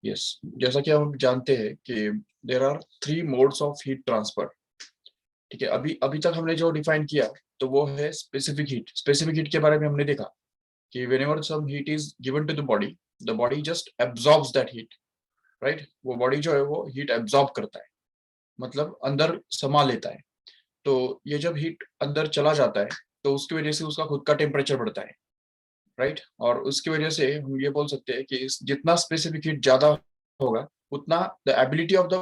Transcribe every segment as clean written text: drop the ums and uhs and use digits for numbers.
Yes, जैसा कि हम जानते हैं कि there are three modes of heat transfer. ठीक है, अभी अभी तक हमने जो डिफाइन किया तो वो है स्पेसिफिक हीट। स्पेसिफिक हीट के बारे में हमने देखा कि whenever some heat is given to the body just absorbs that heat, right? वो बॉडी जो है वो हीट एब्जॉर्ब करता है, मतलब अंदर समा लेता है। तो ये जब हीट अंदर चला जाता है तो उसकी वजह से उसका खुद का टेम्परेचर बढ़ता है, राइट? और उसकी वजह से हम ये बोल सकते हैं कि जितना स्पेसिफिक हीट ज्यादा होगा उतना the ability of the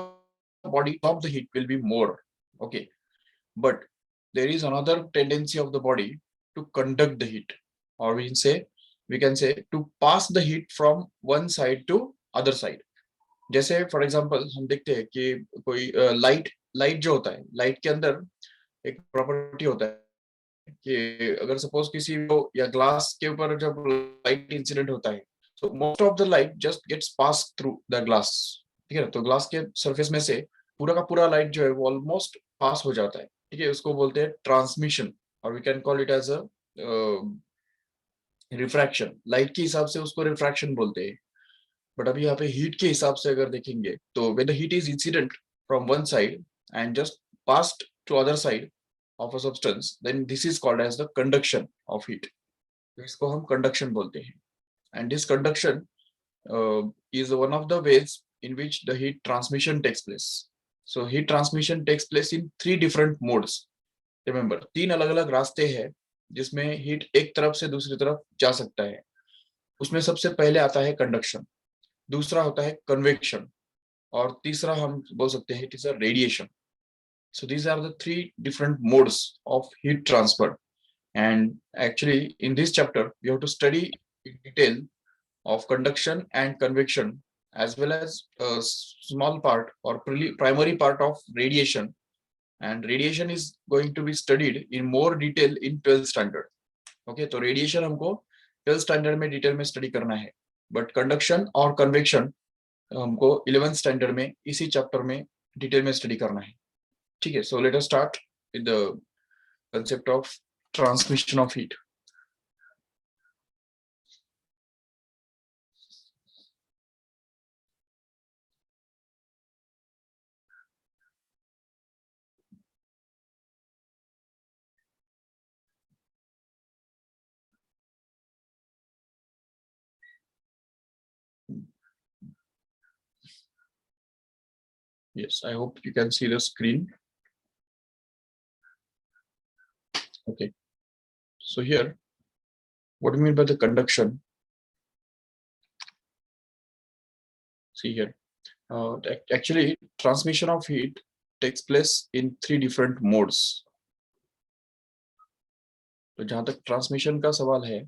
body of the heat will be more. Okay, but there is another tendency of the body to conduct the heat, or we can say to pass the heat from one side to other side. जैसे for example हम देखते हैं कि कोई light light जो होता है, light के अंदर एक प्रॉपर्टी होता है कि अगर सपोज किसी को या ग्लास के ऊपर जब लाइट इंसिडेंट होता है तो most of the light just gets pass through the glass. ठीक है, तो ग्लास के सरफेस में से पूरा का पूरा लाइट जो है वो ऑलमोस्ट पास हो जाता है। ठीक है, उसको बोलते हैं ट्रांसमिशन, और we can call it as a refraction. Light के हिसाब से उसको रिफ्रैक्शन बोलते हैं। बट अभी यहाँ पे हीट के हिसाब से अगर देखेंगे तो when the heat is incident from one side and just passed to other side of a substance, then this is called as the conduction of heat. तो इसको हम कंडक्शन बोलते हैं। And this conduction is one of the ways in which the heat transmission takes place. So heat transmission takes place in three different modes. Remember, तीन अलग अलग रास्ते हैं जिसमें हीट एक तरफ से दूसरी तरफ जा सकता है। उसमें सबसे पहले आता है कंडक्शन, दूसरा होता है कन्वेक्शन, और तीसरा हम बोल सकते हैं it is a radiation. So these are the three different modes of heat transfer. And actually in this chapter we have to study in detail of conduction and convection, as well as a small part or primary part of radiation. And radiation is going to be studied in more detail in 12th standard. Okay, तो radiation हमको 12th standard में detail में study करना है, but conduction और convection हमको 11th standard में इसी चैप्टर में डिटेल में स्टडी करना है। ठीक है, so let us start with the concept of transmission of heat. Yes, I hope you can see the screen. Okay, so here, what do you mean by the conduction? See here, actually, transmission of heat takes place in three different modes. तो जहां तक transmission का सवाल है,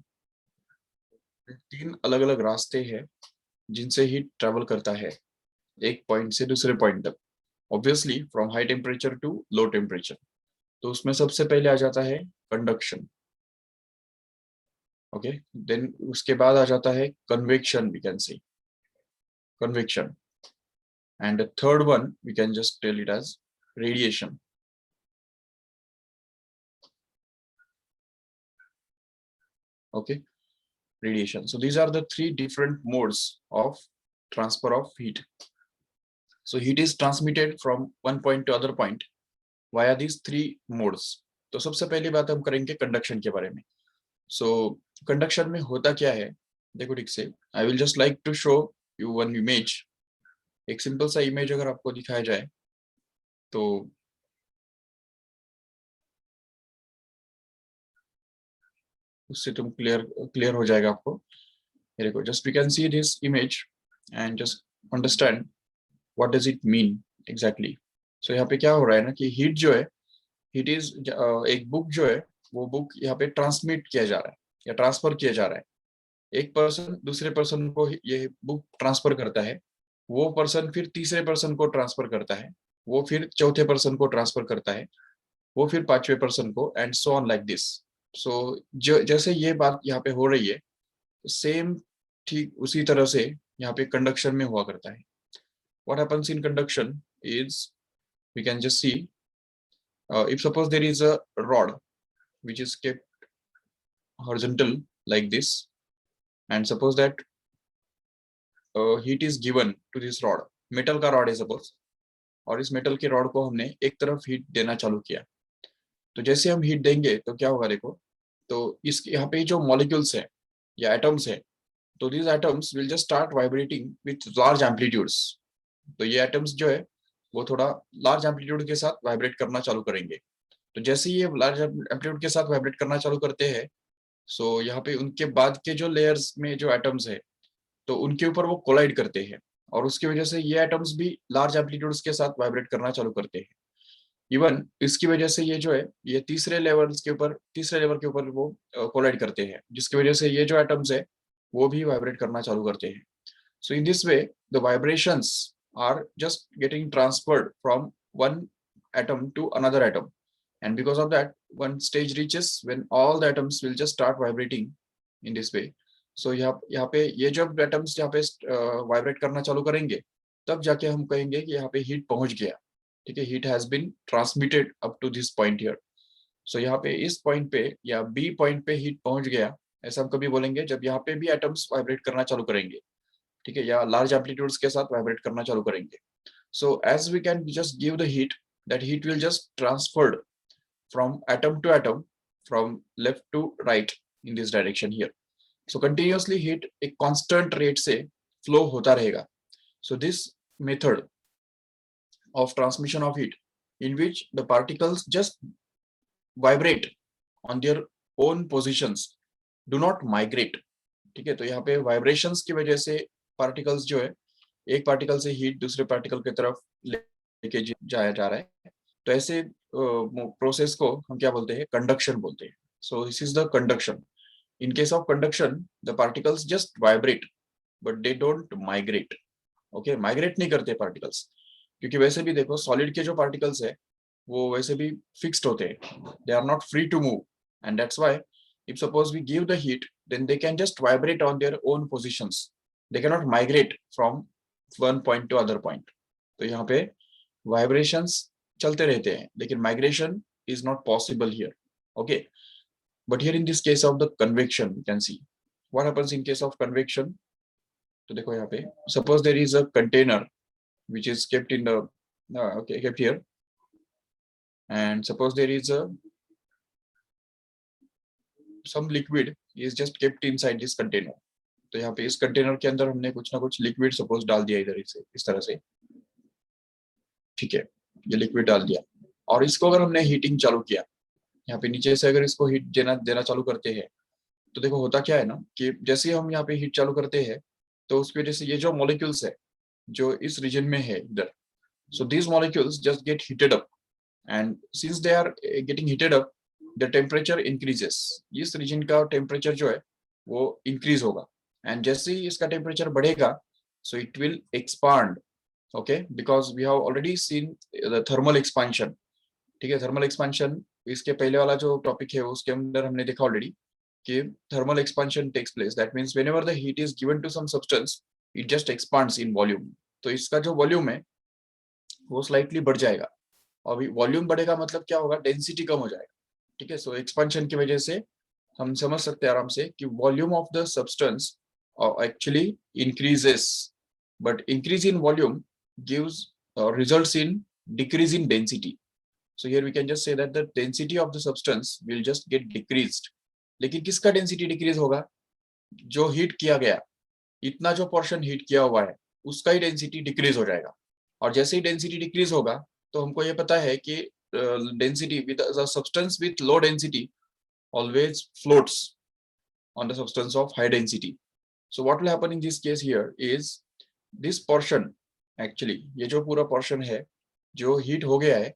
तीन अलग अलग रास्ते हैं जिनसे हीट ट्रेवल करता है एक पॉइंट से दूसरे पॉइंट तक, obviously from high temperature to low temperature. तो उसमें सबसे पहले आ जाता है कंडक्शन। ओके, देन उसके बाद आ जाता है convection, we can say convection, and the third one we can just tell it as radiation. Okay, radiation. So these are the three different modes of transfer of heat. So heat is transmitted from one point to other point via these three modes. तो सबसे पहली बात हम करेंगे conduction के बारे में। सो conduction में होता क्या है, देखो ठीक से, I will just like to show you one image. एक सिंपल सा इमेज अगर आपको दिखाया जाए तो उससे तुम क्लियर हो जाएगा आपको। here you go, just we can see this image and just understand what does it mean exactly. So यहाँ पे क्या हो रहा है ना कि हीट जो है, हीट इज एक बुक जो है वो बुक यहाँ पे ट्रांसमिट किया जा रहा है या ट्रांसफर किया जा रहा है। एक पर्सन दूसरे पर्सन को ये बुक ट्रांसफर करता है, वो पर्सन फिर तीसरे पर्सन को ट्रांसफर करता है, वो फिर चौथे पर्सन को ट्रांसफर करता है, वो फिर पांचवें पर्सन को, and so on like this. So जैसे ये बात यहाँ पे हो रही है, सेम ठीक उसी तरह से यहाँ पे कंडक्शन में हुआ करता है। What happens in conduction is we can just see, if suppose there is a rod which is kept horizontal like this, and suppose that heat is given to this rod, metal का rod है suppose, और इस metal के rod को हमने एक तरफ heat देना चालू किया। तो जैसे हम हीट देंगे तो क्या होगा देखो, तो इस यहाँ पे जो मॉलिक्यूल्स है या एटम्स है, तो these atoms will just start vibrating with large amplitudes. तो ये एटम्स जो है वो थोड़ा लार्ज एम्पलीट्यूड के साथ वाइब्रेट करना चालू करेंगे। तो जैसे ये लार्ज एम्पलीट्यूड के साथ वाइब्रेट करना चालू करते हैं, सो यहाँ पे उनके बाद के जो लेयर्स में जो एटम्स है, तो उनके ऊपर वो कोलाइड करते हैं, और उसकी वजह से ये एटम्स भी लार्ज एम्पलीट्यूड्स के साथ वाइब्रेट करना चालू करते हैं। इवन इसकी वजह से ये जो है, ये तीसरे लेवल के ऊपर वो कोलाइड करते हैं, जिसकी वजह से ये जो एटम्स है वो भी वाइब्रेट करना चालू करते हैं। So in this way the vibrations are just getting transferred from one atom to another atom, and because of that one stage reaches when all the atoms will just start vibrating in this way. So यहाँ पे ये जब atoms यहाँ पे vibrate करना चालू करेंगे, तब जाके हम कहेंगे कि यहाँ पे हीट पहुंच गया। ठीक है, heat has been transmitted up to this point here. So यहाँ पे इस पॉइंट पे या बी पॉइंट पे हीट पहुंच गया, ऐसा हम कभी बोलेंगे जब यहाँ पे भी एटम्स वाइब्रेट करना चालू करेंगे। ठीक है, या लार्ज एम्पलीट्यूड्स के साथ वाइब्रेट करना चालू करेंगे। So as we can just give the heat, that heat will just transferred from atom to atom, from left to right in this direction here. So continuously heat एक constant rate से flow होता रहेगा. So this method of transmission of heat, in which the particles just vibrate on their own positions, do not migrate. ठीक है, तो यहाँ पे vibrations की वजह से particles जो है, एक पार्टिकल से हीट दूसरे पार्टिकल की तरफ लेके जाया जा रहा है, तो ऐसे प्रोसेस को हम क्या बोलते हैं, कंडक्शन बोलते हैं। सो this is the conduction. In case of conduction the particles just vibrate but they don't migrate. Okay, migrate नहीं करते पार्टिकल्स, क्योंकि वैसे भी देखो सॉलिड के जो पार्टिकल्स है वो वैसे भी फिक्स्ड होते हैं, they are not free to move, and that's why if suppose we give the heat then they can just vibrate on their own positions, they can not migrate from one point to other point. तो यहाँ पे vibrations चलते रहते हैं, लेकिन migration is not possible here. Okay, but here in this case of the convection you can see what happens in case of convection. तो देखो यहाँ पे suppose there is a container which is kept in the okay, kept here, and suppose there is a some liquid is just kept inside this container. तो यहाँ पे इस container के अंदर हमने कुछ ना कुछ लिक्विड सपोज डाल दिया इधर से इस तरह से। ठीक है, ये लिक्विड डाल दिया, और इसको अगर हमने हीटिंग चालू किया, यहाँ पे नीचे से अगर इसको हीट देना चालू करते हैं, तो देखो होता क्या है ना कि जैसे हम यहाँ पे हीट चालू करते हैं, तो उसकी वजह से ये जो मॉलिक्यूल्स है जो इस रीजन में है इधर, so these molecules just get heated up, and since they are getting heated up the temperature increases। इस रीजन का टेम्परेचर जो है वो इंक्रीज होगा, एंड जैसे ही इसका टेम्परेचर बढ़ेगा so it will expand। okay, because we have already seen the thermal expansion। ठीक है, थर्मल एक्सपेंशन इसके पहले वाला जो टॉपिक है उसके अंदर हमने देखा ऑलरेडी कि thermal expansion takes place, that means whenever the heat is given to some substance it just expands in volume. तो इसका जो वॉल्यूम है वो स्लाइटली बढ़ जाएगा, और वॉल्यूम बढ़ेगा मतलब क्या होगा, डेंसिटी कम हो जाएगा। ठीक है, सो एक्सपेंशन की वजह से हम समझ सकते हैं आराम से कि volume of the substance actually increases, but increase in volume gives results in decrease in density. So here we can just say that the density of the substance will just get decreased। लेकिन किसका density decrease होगा, जो heat किया गया, इतना जो portion heat किया हुआ है उसका ही डेंसिटी डिक्रीज हो जाएगा। और जैसे ही डेंसिटी डिक्रीज होगा तो हमको ये पता है कि density with substance with low density always floats on the substance of high density। So what will happen in this case here is this portion, actually ये जो पूरा पोर्शन है जो हीट हो गया है,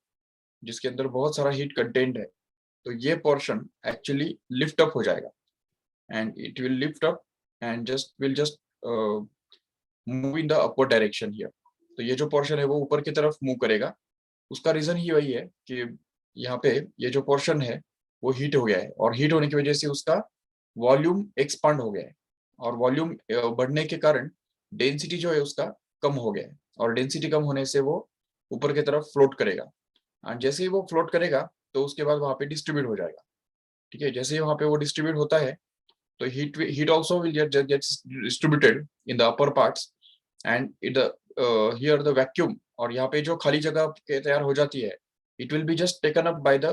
जिसके अंदर बहुत सारा हीट कंटेंट है, तो ये पोर्शन एक्चुअली लिफ्ट अप हो जाएगा, and it will lift up and just move in the upward direction here. तो ये जो पोर्शन है वो ऊपर की तरफ मूव करेगा। उसका रीजन ही वही है कि यहाँ पे ये जो पोर्शन है वो हीट हो गया है, और हीट होने की वजह से उसका वॉल्यूम एक्सपांड हो गया है, और वॉल्यूम बढ़ने के कारण डेंसिटी जो है उसका कम हो गया है, और डेंसिटी कम होने से वो ऊपर की तरफ फ्लोट करेगा, और जैसे ही वो फ्लोट करेगा तो उसके बाद वहां पे डिस्ट्रीब्यूट हो जाएगा। ठीक है, जैसे ही वहां पे वो डिस्ट्रीब्यूट होता है तो heat also will get distributed in the upper parts, and here the vacuum, और यहाँ पे जो खाली जगह के तैयार हो जाती है, it will be just taken up by the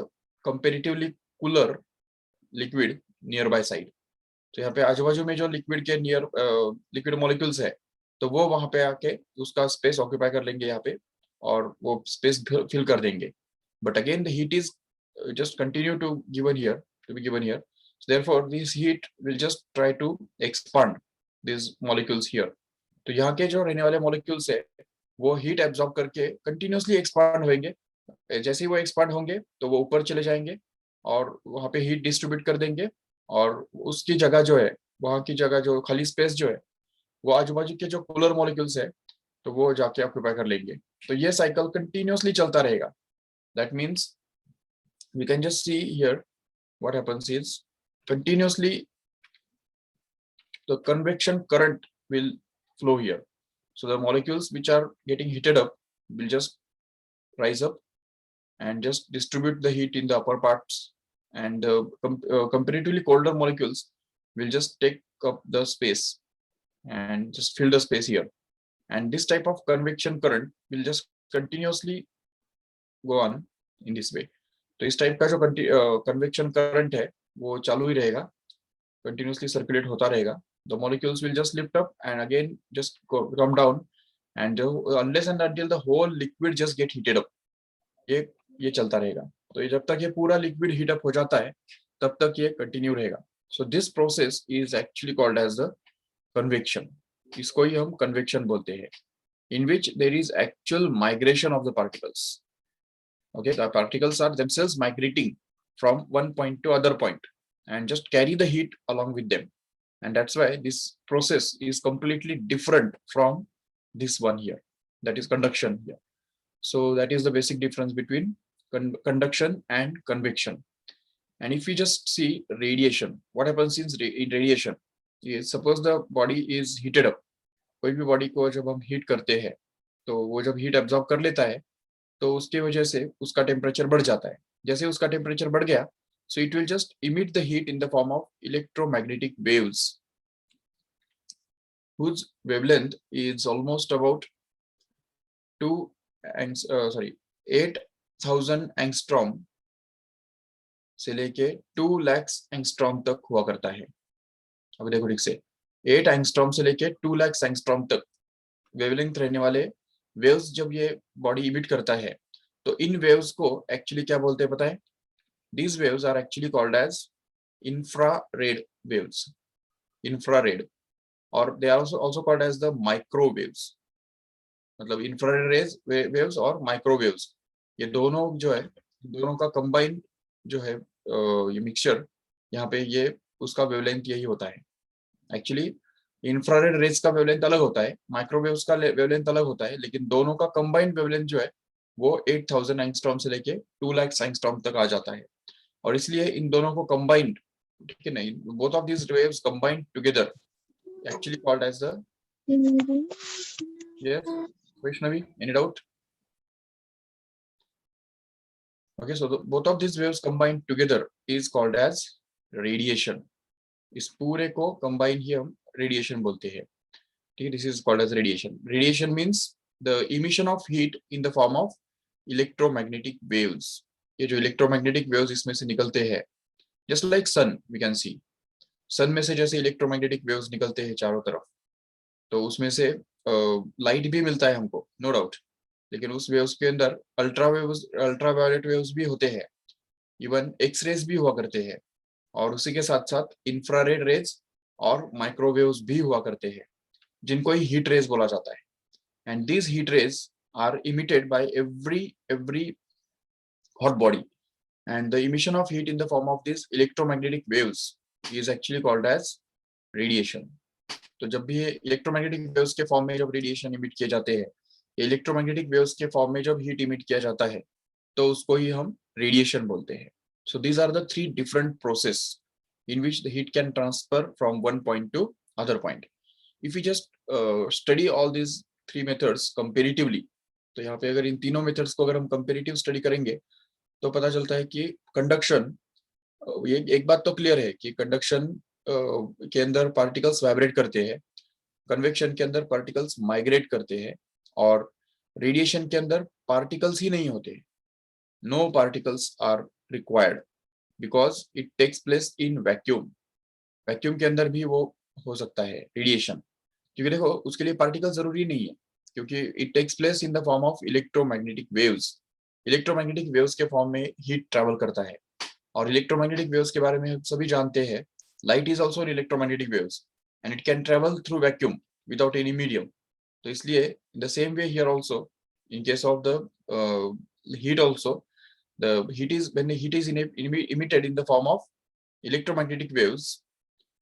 comparatively cooler liquid near by side. तो यहाँ पे आजू बाजू में जो लिक्विड के नियर लिक्विड मॉलिक्यूल्स है, तो वो वहां पे आके उसका स्पेस ऑक्यूपाई कर लेंगे यहाँ पे, और वो स्पेस फिल कर देंगे। But again the heat is just continue to be given here. So therefore this heat will just try to expand these molecules here. तो यहाँ के जो रहने वाले मॉलिक्यूल्स है, वो हीट एब्जॉर्ब करके कंटिन्यूसली एक्सपांड होंगे। जैसे ही वो एक्सपांड होंगे तो वो ऊपर चले जाएंगे और वहां पे हीट डिस्ट्रीब्यूट कर देंगे, और उसकी जगह जो है, वहां की जगह जो खाली स्पेस जो है, वो आजू बाजू के जो कूलर मॉलिक्यूल्स है, तो वो जाके ऑक्यूपाई कर लेंगे। तो ये साइकिल कंटिन्यूसली चलता रहेगा। That means we can just see here what happens is continuously the convection current will flow here. So the molecules which are getting heated up will just rise up and just distribute the heat in the upper parts, and comparatively colder molecules will just take up the space and just fill the space here. And this type of convection current will just continuously go on in this way. तो इस type का जो convection current है वो चालू ही रहेगा, continuously circulate होता रहेगा। The molecules will just lift up and again just come down, and unless and until the whole liquid just get heated up, ये चलता रहेगा। तो ये जब तक ये पूरा लिक्विड हीट अप हो जाता है तब तक ये कंटिन्यू रहेगा। So this process is actually called as the convection. इसको ही हम कन्वेक्शन बोलते हैं, in which there is actual migration of the particles. Okay, the particles are themselves migrating from one point to other point and just carry the heat along with them, and that's why this process is completely different from this one here, that is conduction here. So that is the basic difference between conduction and convection. And if we just see radiation, what happens in radiation is, suppose the body is heated up, कोई भी body को जब हम heat करते हैं तो वो जब हीट एब्जॉर्ब कर लेता है तो उसकी वजह से उसका टेम्परेचर बढ़ जाता है। जैसे उसका टेम्परेचर बढ़ गया, so it will just emit the heat in the form of electromagnetic waves whose wavelength is almost about 8,000 angstrom से लेके 2 लाख एंगस्ट्रॉम तक हुआ करता है। अब देखो ठीक से, 8 एंगस्ट्रॉम से लेके 2 लाख एंगस्ट्रॉम तक वेवलेंथ रहने वाले वेव्स जब ये बॉडी इमिट करता है, तो इन वेव्स को एक्चुअली क्या बोलते हैं पता है? These waves are actually called as infrared waves, infrared, or they are also called as the microwaves। मतलब infrared waves और microwaves, ये दोनों जो है, दोनों का कंबाइंड जो है ये मिक्सचर, यहाँ पे ये उसका वेवलेंथ यही होता है। एक्चुअली इंफ्रारेड रेज का वेवलेंथ अलग होता है, माइक्रोवेव्स का वेवलेंथ अलग होता है, लेकिन दोनों का कंबाइंड वेवलेंथ जो है वो 8,000 एंगस्ट्रॉम से लेके 2 लाख एंगस्ट्रॉम तक आ जाता है। और इसलिए इन दोनों को कंबाइंड, ठीक है नहीं, both of these waves combined together actually called as the, yes Vaishnavi, any doubt? Okay, so both of these waves combined together is called as radiation. इस पूरे को कंबाइन ही हम रेडिएशन बोलते हैं, ठीक है। This is called as radiation. Radiation means the emission of heat in the form of electromagnetic waves. ये जो इलेक्ट्रोमैग्नेटिक वेव्स इसमें से निकलते हैं, just like sun we can see, sun में से जैसे इलेक्ट्रोमैग्नेटिक वेव्स निकलते हैं चारों तरफ, तो उसमें से लाइट भी मिलता है हमको, नो डाउट, लेकिन उस वेव्स के अंदर अल्ट्रावायलेट वेव्स भी होते हैं, इवन एक्स रेज भी हुआ करते हैं, और उसी के साथ साथ इंफ्रारेड रेज और माइक्रोवेव्स भी हुआ करते हैं, जिनको ही हीट रेज बोला जाता है। And these heat rays are emitted by every hot body, and the emission of heat in the form of these electromagnetic waves is actually called as radiation। तो जब भी ये इलेक्ट्रोमैग्नेटिक वेव्स के form में जब रेडिएशन इमिट किए जाते हैं, इलेक्ट्रोमैग्नेटिक वेव्स के फॉर्म में जब हीट इमिट किया जाता है, तो उसको ही हम रेडिएशन बोलते हैं। So these are the 3 different process in which the heat can transfer from one point to other point। If we just study all these 3 methods comparatively, तो यहाँ पे अगर इन तीनों मेथड्स को अगर हम कंपेरेटिव स्टडी करेंगे तो पता चलता है कि कंडक्शन, ये एक बात तो क्लियर है कि कंडक्शन के अंदर पार्टिकल्स वाइब्रेट करते हैं, कन्वेक्शन के अंदर पार्टिकल्स माइग्रेट करते हैं और रेडिएशन के अंदर पार्टिकल्स ही नहीं होते, no particles are required because it takes place in vacuum. Vacuum के अंदर भी वो हो सकता है रेडिएशन, क्योंकि देखो उसके लिए पार्टिकल जरूरी नहीं है, क्योंकि it takes place in the form of electromagnetic waves. Electromagnetic waves के फॉर्म में हीट ट्रैवल करता है, और इलेक्ट्रोमैग्नेटिक वेव्स के बारे में हम सभी जानते हैं, light is also electromagnetic waves and it can travel through vacuum without any medium. तो इसलिए in the same way here also, in case of the heat also, the heat is when the heat is emitted in the form of electromagnetic waves,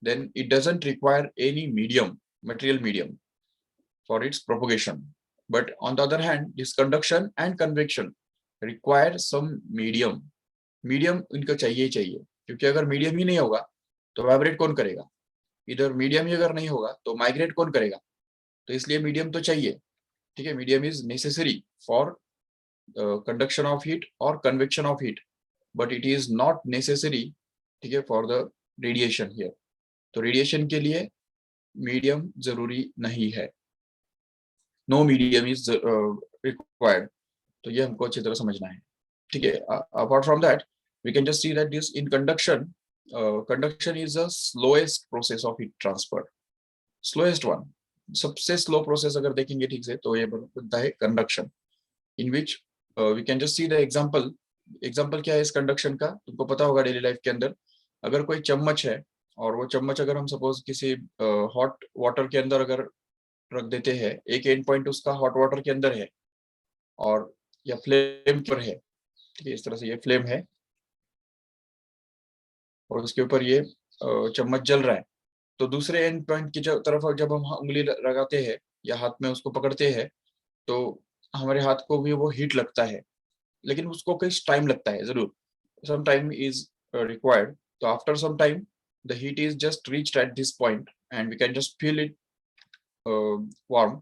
then it doesn't require any material medium for its propagation. But on the other hand, this conduction and convection require some medium. Medium इनको चाहिए ही चाहिए, क्योंकि अगर medium ही नहीं होगा तो vibrate कौन करेगा, इधर मीडियम ही अगर नहीं होगा तो माइग्रेट कौन करेगा, तो इसलिए मीडियम तो चाहिए। ठीक है, medium is necessary for conduction of heat और convection of heat, but it is not necessary, ठीक है, फॉर द रेडिएशन हियर। तो रेडिएशन के लिए मीडियम जरूरी नहीं है, नो मीडियम इज रिक्वायर्ड। तो ये हमको अच्छी तरह समझना है। ठीक है, apart from that we can just see that this in conduction, conduction is the slowest process of heat transfer, slowest one, सबसे स्लो प्रोसेस अगर देखेंगे ठीक से तो ये बनता है conduction, in which we can just see the example. Example क्या है इस कंडक्शन का, तुमको पता होगा डेली लाइफ के अंदर, अगर कोई चम्मच है और वो चम्मच अगर हम सपोज किसी हॉट वाटर के अंदर अगर रख देते हैं, एक एंड पॉइंट उसका हॉट वाटर के अंदर है और या फ्लेम पर है, ठीक है, इस तरह से ये फ्लेम है और उसके ऊपर ये चम्मच जल रहा है, तो दूसरे एंड पॉइंट की तरफ जब हम उंगली लगाते हैं या हाथ में उसको पकड़ते हैं तो हमारे हाथ को भी वो हीट लगता है, लेकिन उसको कुछ टाइम लगता है जरूर, सम टाइम इज रिक्वायर्ड। तो after some time the heat is just reached at this point and we can just feel it warm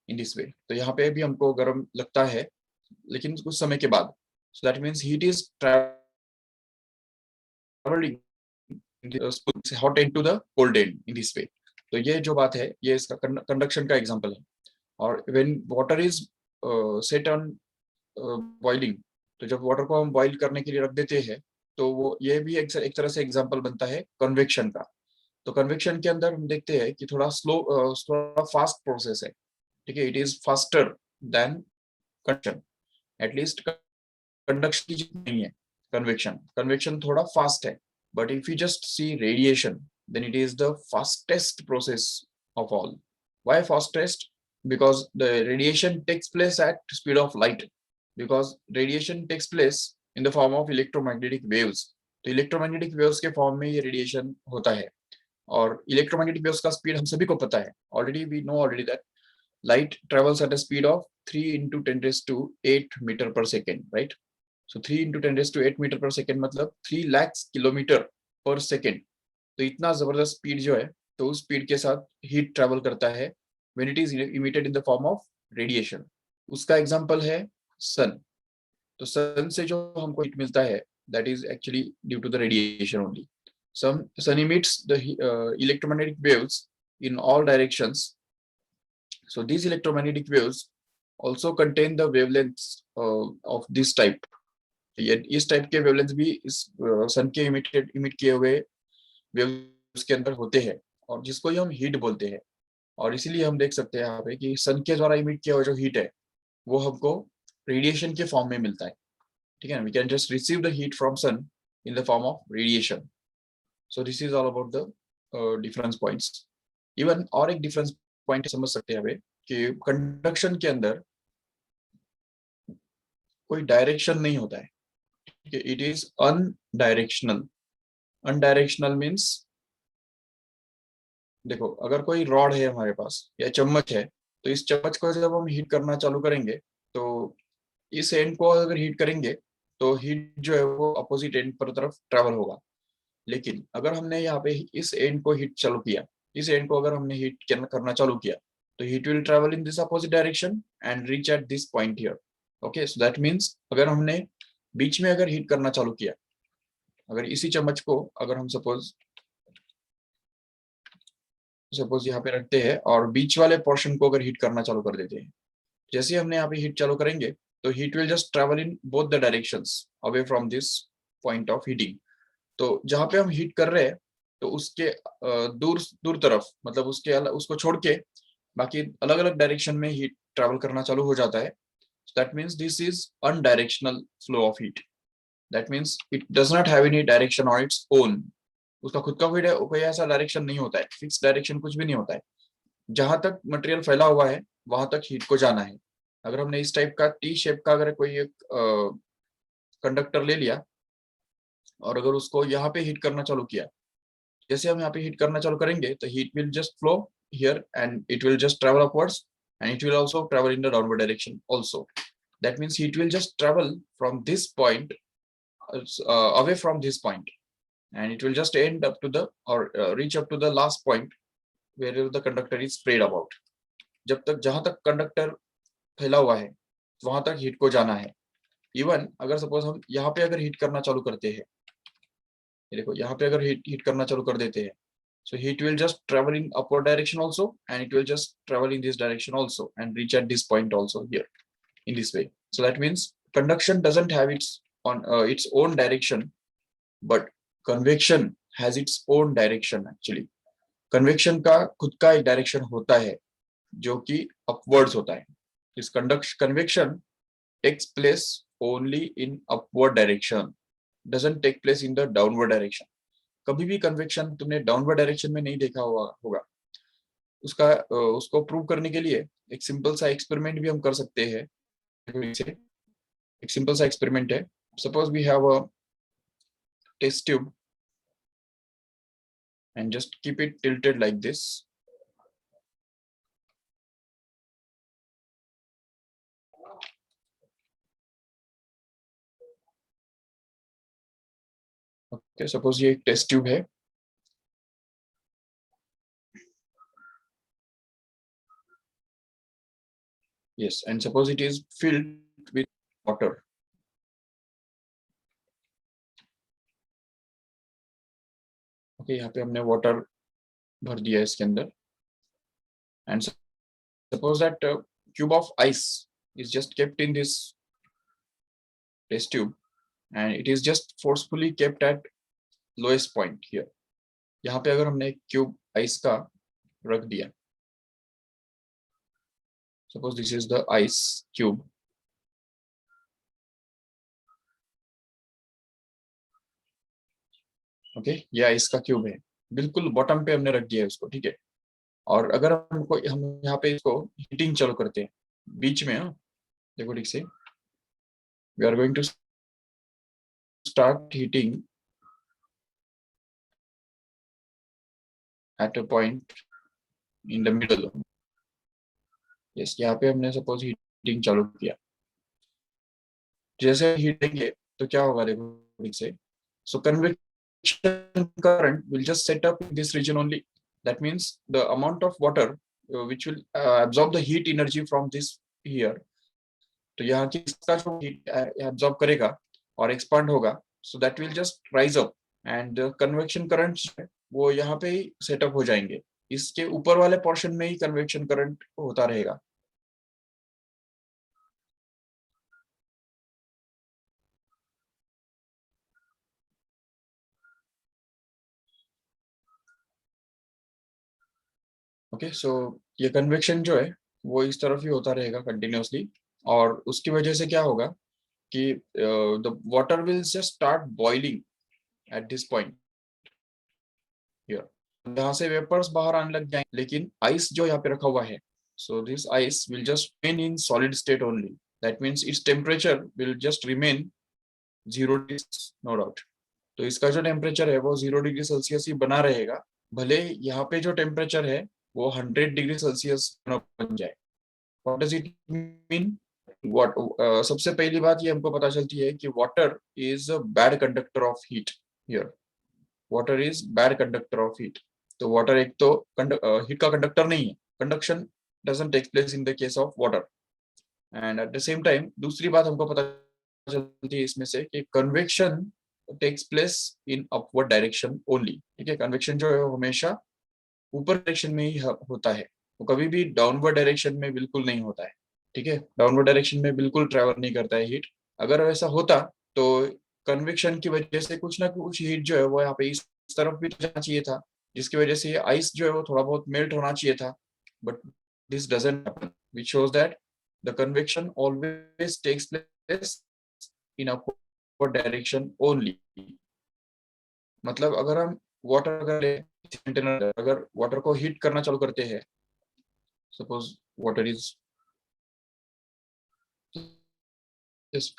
in this way. तो यहाँ पे भी हमको गर्म लगता है, लेकिन कुछ समय के बाद, so that means heat is travelling hot end to the cold end in this way. तो ये जो बात है ये इसका कंडक्शन का एग्जांपल है। और when water is set on boiling, तो जब वाटर को हम बॉइल करने के लिए रख देते हैं तो वो ये भी एक तरह से एग्जांपल बनता है कन्वेक्शन का। तो कन्वेक्शन के अंदर हम देखते हैं कि थोड़ा थोड़ा फास्ट प्रोसेस है, ठीक है, it is faster than conduction, at least conduction की नहीं है कन्वेक्शन, कन्वेक्शन थोड़ा फास्ट है, but if you just see radiation, then it is the fastest process of all. Why fastest? Because the radiation takes place at speed of light, because radiation takes place in the form of electromagnetic waves. तो electromagnetic waves के form में ये radiation होता है, और electromagnetic waves का speed हम सभी को पता है, already we know already that light travels at a speed of 3 into 10 raised to 8 meter per second, right? So 3 into 10 raised to 8 meter per second मतलब 3 lakhs किलोमीटर पर सेकेंड। तो इतना जबरदस्त स्पीड जो है, तो उस स्पीड के साथ हीट ट्रेवल करता है when it is emitted in the form of radiation. उसका एग्जांपल है सन। तो सन से जो हमको हीट मिलता है that is actually due to the radiation only. Sun emits the electromagnetic waves in all directions. So these electromagnetic waves also contain the wavelengths of this type. ये इस टाइप के वेवलेंथ भी इस सन के इमिट किए हुए वेव्स के अंदर होते हैं, और जिसको ही हम हीट बोलते हैं। और इसीलिए हम देख सकते हैं यहाँ पे कि सन के द्वारा इमिट किया हुआ जो हीट है वो हमको रेडिएशन के फॉर्म में मिलता है। ठीक है ना, we can just receive the heat from sun in the form of radiation. So this is all about the difference points. Even और एक डिफरेंस पॉइंट समझ सकते हैं हमें कि कंडक्शन के अंदर कोई डायरेक्शन नहीं होता है, इट इज अनडायरेक्शनल। अनडायरेक्शनल मीन्स देखो अगर कोई रॉड है हमारे पास या चम्मच है, तो इस चम्मच को जब हम हीट करना चालू करेंगे तो इस एंड को अगर हीट करेंगे तो हीट जो है वो अपोजिट एंड पर तरफ ट्रेवल होगा। लेकिन अगर हमने यहाँ पे इस एंड को हीट चालू किया, इस एंड को अगर हमने हीट करना चालू किया तो heat will travel in this opposite direction and reach at this point here. Okay, so that means अगर हमने बीच में अगर हीट करना चालू किया, अगर इसी चम्मच को अगर हम सपोज यहाँ पे रखते हैं और बीच वाले पोर्शन को अगर हीट करना चालू कर देते हैं, जैसे ही हमने यहाँ पे हीट चालू करेंगे तो heat will just travel in both the directions away from this point of heating. तो जहाँ पे हम हीट कर रहे हैं तो उसके दूर दूर तरफ, मतलब उसको छोड़ के बाकी अलग अलग डायरेक्शन में हीट ट्रेवल करना चालू हो जाता है। That means this is undirectional flow of heat. That means it does not have any direction on its own. उसका खुद का कोई ऐसा डायरेक्शन नहीं होता है, फिक्स डायरेक्शन कुछ भी नहीं होता है। जहां तक मटेरियल फैला हुआ है वहां तक हीट को जाना है। अगर हमने इस टाइप का टी शेप का अगर कोई एक कंडक्टर ले लिया और अगर उसको यहाँ पे हीट करना चालू किया, जैसे हम यहाँ पे हीट करना चालू करेंगे तो heat will just flow here and it will just travel upwards and it will also travel in the downward direction also. That means heat will just travel from this point away from this point and it will just end up to the or reach up to the last point wherever the conductor is spread about। जब तक जहां तक conductor फैला हुआ है वहां तक heat को जाना है। इवन अगर सपोज हम यहाँ पे अगर हीट करना चालू करते हैं, ये देखो यहाँ पे अगर हीट करना चालू कर देते हैं, so heat will just travel in upward direction also and it will just travel in this direction also and reach at this point also here in this way। So that means conduction doesn't have its own direction, but convection has its own direction actually। Convection का खुद का एक direction होता है जो कि upwards होता है। इस convection takes place only in upward direction, doesn't take place in the downward direction। कभी भी कन्वेक्शन तुमने डाउनवर्ड डायरेक्शन में नहीं देखा होगा। उसको प्रूव करने के लिए एक सिंपल सा एक्सपेरिमेंट भी हम कर सकते हैं। एक सिंपल सा एक्सपेरिमेंट है। Suppose we have a test tube and just keep it tilted like this। okay, suppose ये एक टेस्ट ट्यूब है। yes, and suppose it is filled with water। okay, यहाँ पे हमने वाटर भर दिया है इसके अंदर and suppose that cube of ice is just kept in this test tube and it is just forcefully kept at lowest point here। यहाँ पे अगर हमने क्यूब आइस का रख दिया, suppose this is the ice cube। Okay ये ice का cube है, बिल्कुल बॉटम पे हमने रख दिया है उसको, ठीक है। और अगर हम यहाँ पे इसको हीटिंग चालू करते हैं बीच में, देखो ठीक से, we are going to start heating at a point in the middle. Yes, यहाँ पे हमने सपोज हीटिंग चालू किया। जैसे हीट देंगे तो क्या होगा, देखो ठीक से, सो convection current will just set up in this region only। that means the amount of water which will absorb the heat energy from this here, तो यहाँ की इसका जो हीट एब्जॉर्ब करेगा और एक्सपांड होगा, so that will just rise up and convection current वो यहाँ पे ही सेटअप हो जाएंगे। इसके ऊपर वाले पोर्शन में ही कन्वेक्शन करंट होता रहेगा। ओके सो ये कन्वेक्शन जो है वो इस तरफ ही होता रहेगा कंटिन्यूअसली, और उसकी वजह से क्या होगा कि the water will just start boiling eight this point here. यहाँ से वेपर्स बाहर आने लग जाएंगे, लेकिन आइस जो यहाँ पे रखा हुआ है, so this ice will just remain in solid state only. That means its temperature will just remain 0 degree, no doubt. तो इसका जो टेम्परेचर है वो 0 डिग्री सेल्सियस ही बना रहेगा, भले यहाँ पे जो टेम्परेचर है वो 100 डिग्री सेल्सियस बन जाए। What does it mean? What सबसे पहली बात ये हमको पता चलती है कि water is a bad conductor of heat here. Water is bad conductor of heat. तो वाटर एक तो हीट का कंडक्टर नहीं है, conduction doesn't take place in the case of water. And at the same time दूसरी बात हमको पता चलती है इसमें से कि convection takes place in upward direction only. ठीक है, कन्वेक्शन जो है वो हमेशा ऊपर डायरेक्शन में ही होता है, वो कभी भी डाउनवर्ड डायरेक्शन में बिल्कुल नहीं होता है। ठीक है, डाउनवर्ड डायरेक्शन में बिल्कुल ट्रैवल नहीं करता है हीट। अगर वैसा होता तो कन्वेक्शन की वजह से कुछ ना कुछ हीट जो है वो यहाँ पे इस तरफ भी जाना चाहिए था, जिसकी वजह से ये आइस जो है वो थोड़ा बहुत मेल्ट होना चाहिए था, but this doesn't happen, which shows that the convection always takes place in upward direction only. मतलब अगर हम वाटर कंटेनर अगर वाटर को हीट करना चालू करते हैं, suppose water is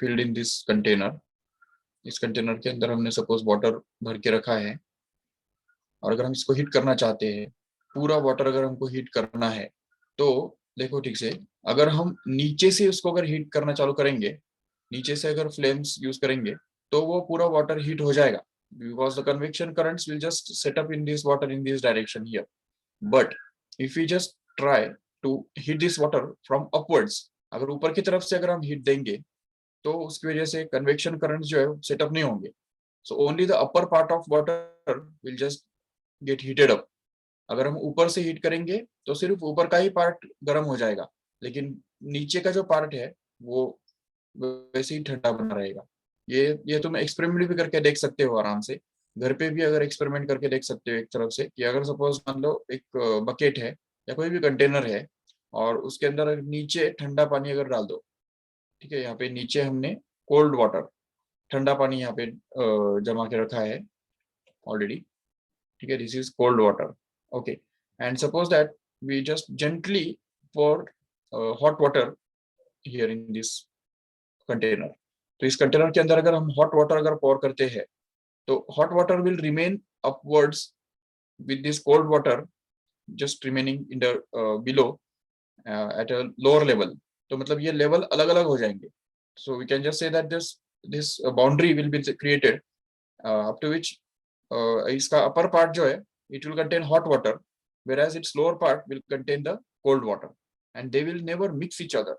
filled in this container, इस कंटेनर के अंदर हमने सपोज वाटर भर के रखा है, और अगर हम इसको हीट करना चाहते हैं, पूरा वाटर अगर हमको हीट करना है, तो देखो ठीक से, अगर हम नीचे से उसको अगर हीट करना चालू करेंगे, नीचे से अगर फ्लेम्स यूज करेंगे, तो वो पूरा वाटर हीट हो जाएगा, because the convection currents will just set up in this water in this direction here. But if you just try to heat this water from upwards, अगर ऊपर की तरफ से अगर हम हीट देंगे, तो उसकी वजह से कन्वेक्शन करंट जो है सेटअप नहीं होंगे, so only the upper part of water will just get heated up. अगर हम ऊपर से हीट करेंगे तो सिर्फ ऊपर का ही पार्ट गर्म हो जाएगा, लेकिन नीचे का जो पार्ट है वो वैसे ही ठंडा बना रहेगा। ये तुम एक्सपेरिमेंट भी करके देख सकते हो आराम से, घर पे भी अगर एक्सपेरिमेंट करके देख सकते हो एक तरफ से, कि अगर सपोज मान लो एक बकेट है या कोई भी कंटेनर है, और उसके अंदर नीचे ठंडा पानी अगर डाल दो, ठीक है, यहाँ पे नीचे हमने कोल्ड वाटर, ठंडा पानी यहाँ पे जमा के रखा है ऑलरेडी, ठीक है, this is cold water, okay, and suppose that we just gently pour hot water here in this container. तो इस कंटेनर के अंदर अगर हम हॉट वाटर अगर पोर करते हैं, तो hot water will remain upwards with this cold water just remaining in the below at a lower level। तो मतलब ये लेवल अलग अलग हो जाएंगे, so we can just say that this boundary will be created up to which इसका upper part जो है it will contain hot water, whereas its lower part will contain the cold water, and they will never mix each other,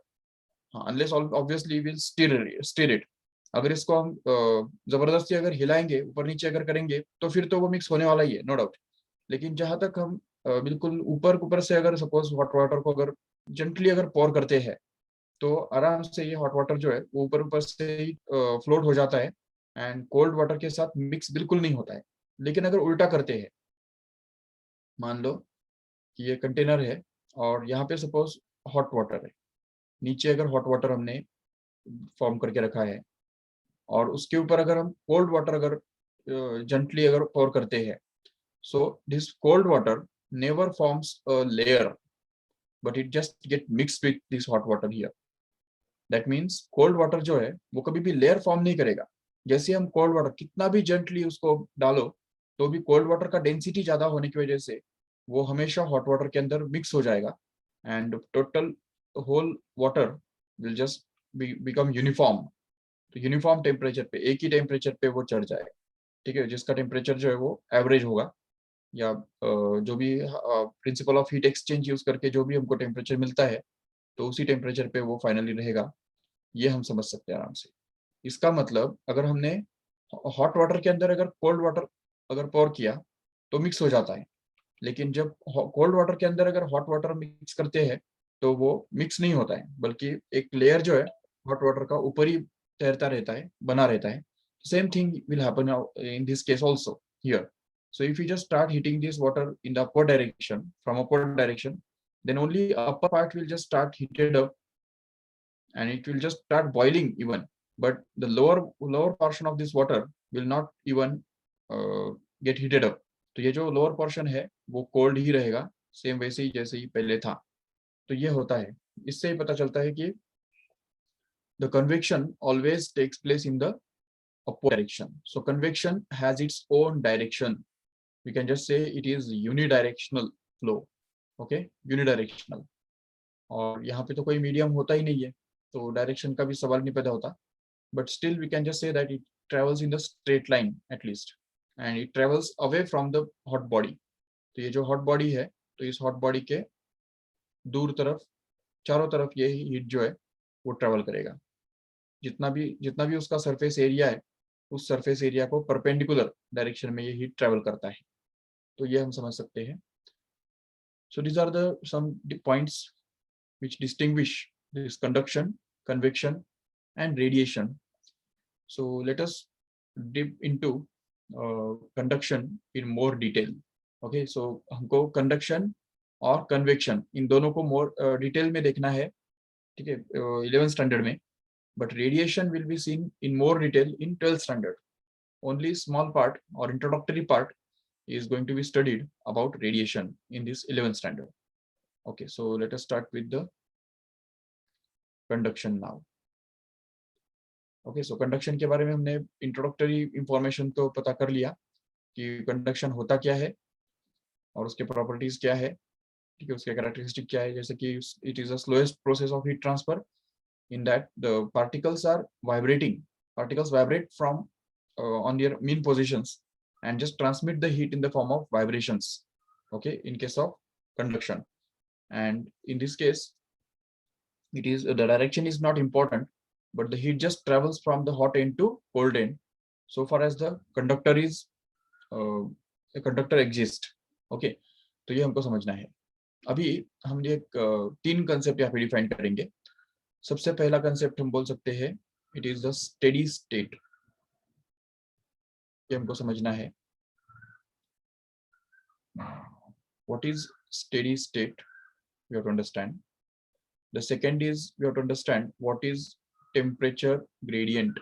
unless obviously we'll stir it। अगर इसको हम जबरदस्ती अगर हिलाएंगे, ऊपर नीचे अगर करेंगे, तो फिर तो वो मिक्स होने वाला ही है, नो डाउट। लेकिन जहां तक हम बिल्कुल ऊपर ऊपर से अगर सपोज हॉट वाटर को अगर जेंटली अगर पोर करते हैं, तो आराम से ये हॉट वाटर जो है वो ऊपर ऊपर से ही फ्लोट हो जाता है, एंड कोल्ड वाटर के साथ मिक्स बिल्कुल नहीं होता है। लेकिन अगर उल्टा करते हैं, मान लो कि ये कंटेनर है और यहाँ पे सपोज हॉट वाटर है, नीचे अगर हॉट वाटर हमने फॉर्म करके रखा है, और उसके ऊपर अगर हम कोल्ड वाटर अगर जेंटली अगर पोर करते हैं, so this cold water never forms a layer, but it just get mixed with this hot water here। that means cold water जो है वो कभी भी लेयर फॉर्म नहीं करेगा। जैसे हम कोल्ड वाटर कितना भी जेंटली उसको डालो, तो भी कोल्ड वाटर का डेंसिटी ज्यादा होने की वजह से वो हमेशा हॉट वाटर के अंदर मिक्स हो जाएगा, and total whole water will just become uniform. तो यूनिफॉर्म टेम्परेचर पे, एक ही टेम्परेचर पे वो चढ़ जाएगा, ठीक है, जिसका टेम्परेचर जो है वो एवरेज होगा, या जो भी principle of heat exchange use करके जो भी हमको टेम्परेचर मिलता है, तो उसी टेम्परेचर पे वो फाइनली रहेगा। ये हम समझ सकते हैं आराम से। इसका मतलब अगर हमने हॉट वाटर के अंदर अगर कोल्ड वाटर अगर पोर किया, तो मिक्स हो जाता है, लेकिन जब कोल्ड वाटर के अंदर अगर हॉट वाटर मिक्स करते हैं, तो वो मिक्स नहीं होता है, बल्कि एक लेयर जो है हॉट वाटर का ऊपर ही तैरता रहता है, बना रहता है। Same thing will happen in this case also here. So if you just start heating this water in the upward direction, from upward direction, then only upper part will just start heated up, and it will just start boiling even. But the lower portion of this water will not even get heated up। तो ये जो lower portion है वो cold ही रहेगा, same वैसे ही जैसे ही पहले था। तो ये होता है, इससे ही पता चलता है कि the convection always takes place in the upward direction। So convection has its own direction, we can just say it is unidirectional flow, okay, unidirectional। और यहाँ पे तो कोई मीडियम होता ही नहीं है, तो डायरेक्शन का भी सवाल नहीं पैदा होता, but still we can just say that it travels in the straight line at least, and it travels away from the hot body। तो ये जो hot body है, तो इस hot body के दूर तरफ, चारों तरफ ये हीट जो है वो ट्रेवल करेगा। जितना भी उसका सरफेस एरिया है, उस सरफेस एरिया को परपेंडिकुलर डायरेक्शन में ये हीट ट्रेवल करता है। तो ये हम समझ सकते हैं। So these are the some points which distinguish this conduction, convection, and radiation. So let us dip into conduction in more detail. Okay, so हमको conduction और convection इन दोनों को more detail में देखना है, ठीक है, 11th standard में. But radiation will be seen in more detail in 12th standard. Only small part or introductory part is going to be studied about radiation in this 11th standard. Okay, so let us start with the conduction now. Okay, so conduction के बारे में हमने introductory information तो पता कर लिया कि conduction होता क्या है और उसके प्रॉपर्टीज क्या है, ठीक है, उसके कैरेक्टरिस्टिक क्या है. जैसे कि it is the slowest process of heat transfer in that the particles are vibrating, particles vibrate from on their mean positions and just transmit the heat in the form of vibrations, okay, in case of conduction. And in this case it is the direction is not important, but the heat just travels from the hot end to cold end so far as the conductor is a conductor exists. Okay, तो ये हमको समझना है. अभी हम ये तीन concept यहाँ पे डिफाइन करेंगे. सबसे पहला कंसेप्ट हम बोल सकते हैं it is the steady state. ये हमको समझना है. What is steady state, we have to understand. The second is we have to understand what is temperature gradient.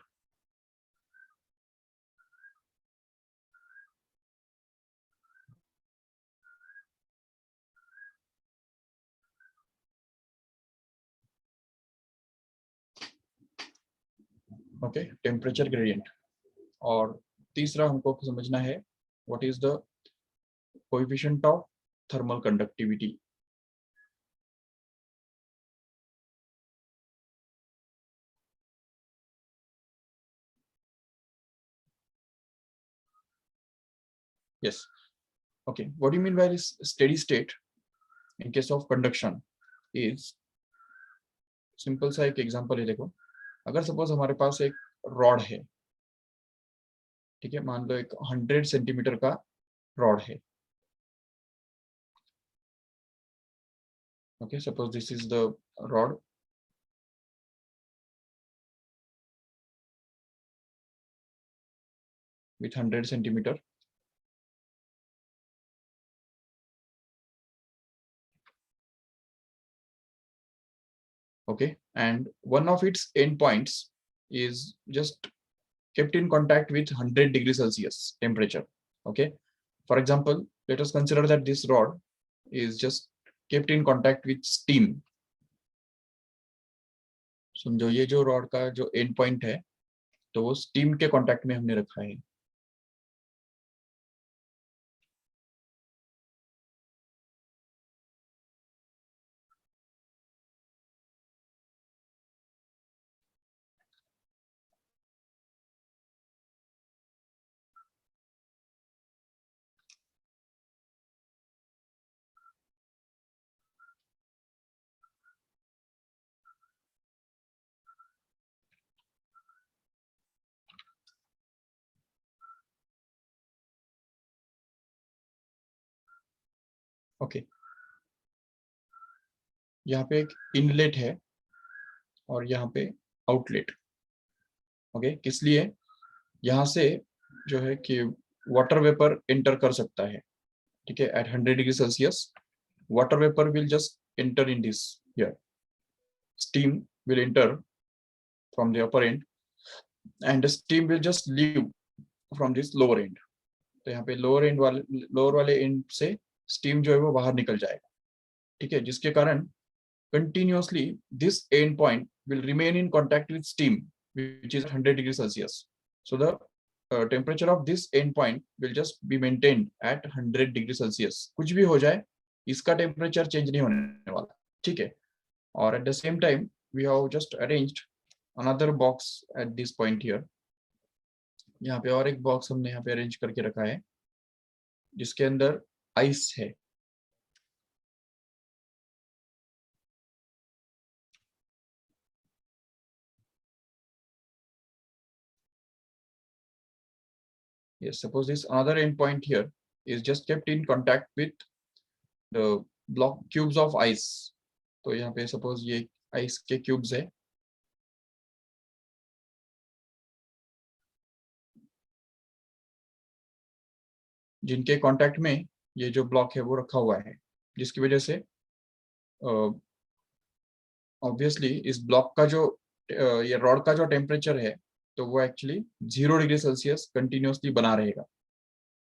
Okay, temperature gradient. और तीसरा हमको समझना है what is the coefficient of thermal conductivity. Yes. Okay, what do you mean by this steady state in case of conduction is simple सा एक example है. देखो, अगर सपोज हमारे पास एक रॉड है, ठीक है, मान लो एक 100 सेंटीमीटर का रॉड है. Okay, suppose this is the rod with 100 centimeter. Okay, and one of its endpoints is just kept in contact with 100 degrees Celsius temperature. Okay, for example, let us consider that this rod is just kept in contact with steam. समझो ये जो rod का जो and point है तो वो steam के contact में हमने रखा है. ओके, यहाँ पे एक इनलेट है और यहाँ पे आउटलेट. ओके, किस लिए? यहाँ से जो है कि वाटर वेपर एंटर कर सकता है, ठीक है, at 100 degree celsius. Water vapour will just enter in this here. Steam will enter from the upper end and steam will just leave from this lower end. तो यहाँ पे लोअर वाले and से स्टीम जो है वो बाहर निकल जाएगा, ठीक है, जिसके कारण continuously this end point will remain in contact with steam which is 100 degrees Celsius. So the temperature of this end point will just be maintained at 100 degrees Celsius. कुछ भी हो जाए इसका टेम्परेचर चेंज नहीं होने वाला, ठीक है. और at the same time we have just arranged another box at this point here. यहाँ पे और एक बॉक्स हमने यहाँ पे अरेंज करके रखा है जिसके अंदर आइस है. Yes, suppose this another endpoint here is just kept in contact with the block cubes of ice. तो यहाँ पे सपोज ये आइस के क्यूब्स है, जिनके कांटेक्ट में ये जो ब्लॉक है वो रखा हुआ है, जिसकी वजह से ऑब्वियसली इस ब्लॉक का जो ये रॉड का जो टेम्परेचर है, तो वो एक्चुअली 0 डिग्री सेल्सियस कंटिन्यूसली बना रहेगा।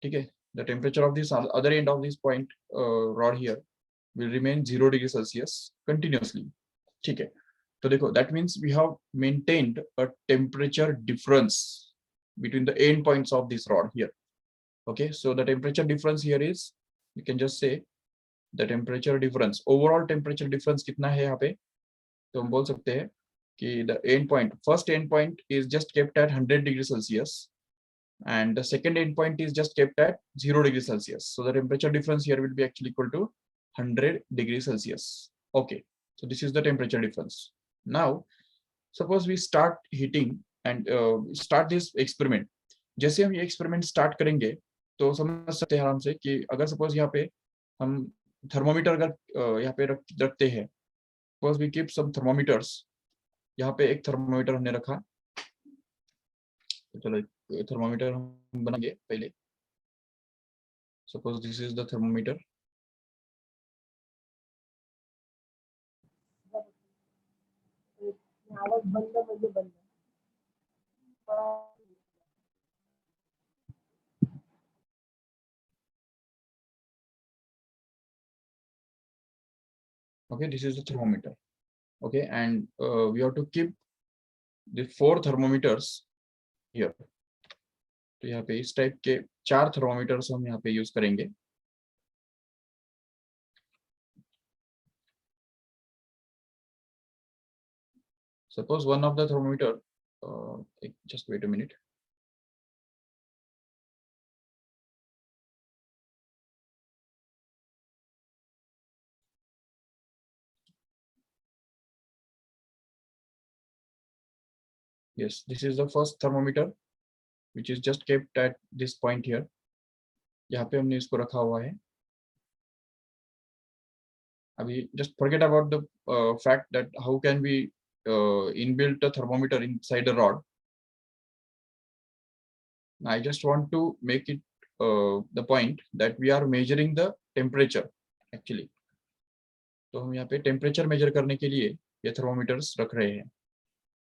ठीक है, the temperature of this other end of this point rod here will remain 0 degree Celsius continuously। ठीक है, तो देखो that means we have maintained a temperature difference between the end points of this rod here। okay, so the temperature difference here is, you can just say the temperature difference, overall temperature difference कितना है यहाँ पे, तो हम बोल सकते हैं कि the end point, first end point is just kept at 100 degree Celsius and the second end point is just kept at 0 degree Celsius, so the temperature difference here will be actually equal to 100 degree Celsius. okay, so this is the temperature difference। now suppose we start heating and start this experiment। जैसे हम ये experiment start करेंगे तो समझ सकते हैं आराम से कि अगर सपोज यहाँ पे हम थर्मोमीटर अगर यहाँ पे रखते हैं, suppose we keep some thermometers. यहाँ पे एक थर्मोमीटर हमने रखा, तो चलो थर्मोमीटर हम बनाएंगे पहले। Suppose this is the thermometer. आवाज बंद म्हणजे बंद। okay, this is the thermometer। okay, and we have to keep the 4 thermometers here। तो यहाँ पे इस टाइप के 4 थर्मोमीटर्स हम यहाँ पे यूज करेंगे। suppose one of the thermometer, just wait a minute। yes, this is the first thermometer which is just kept at this point here। यहाँ पे हमने इसको रखा हुआ है। अभी just forget about the fact that how can we inbuilt a thermometer inside a rod। I just want to make it the point that we are measuring the temperature actually। तो हम यहाँ पे टेम्परेचर मेजर करने के लिए ये thermometers रख रहे हैं।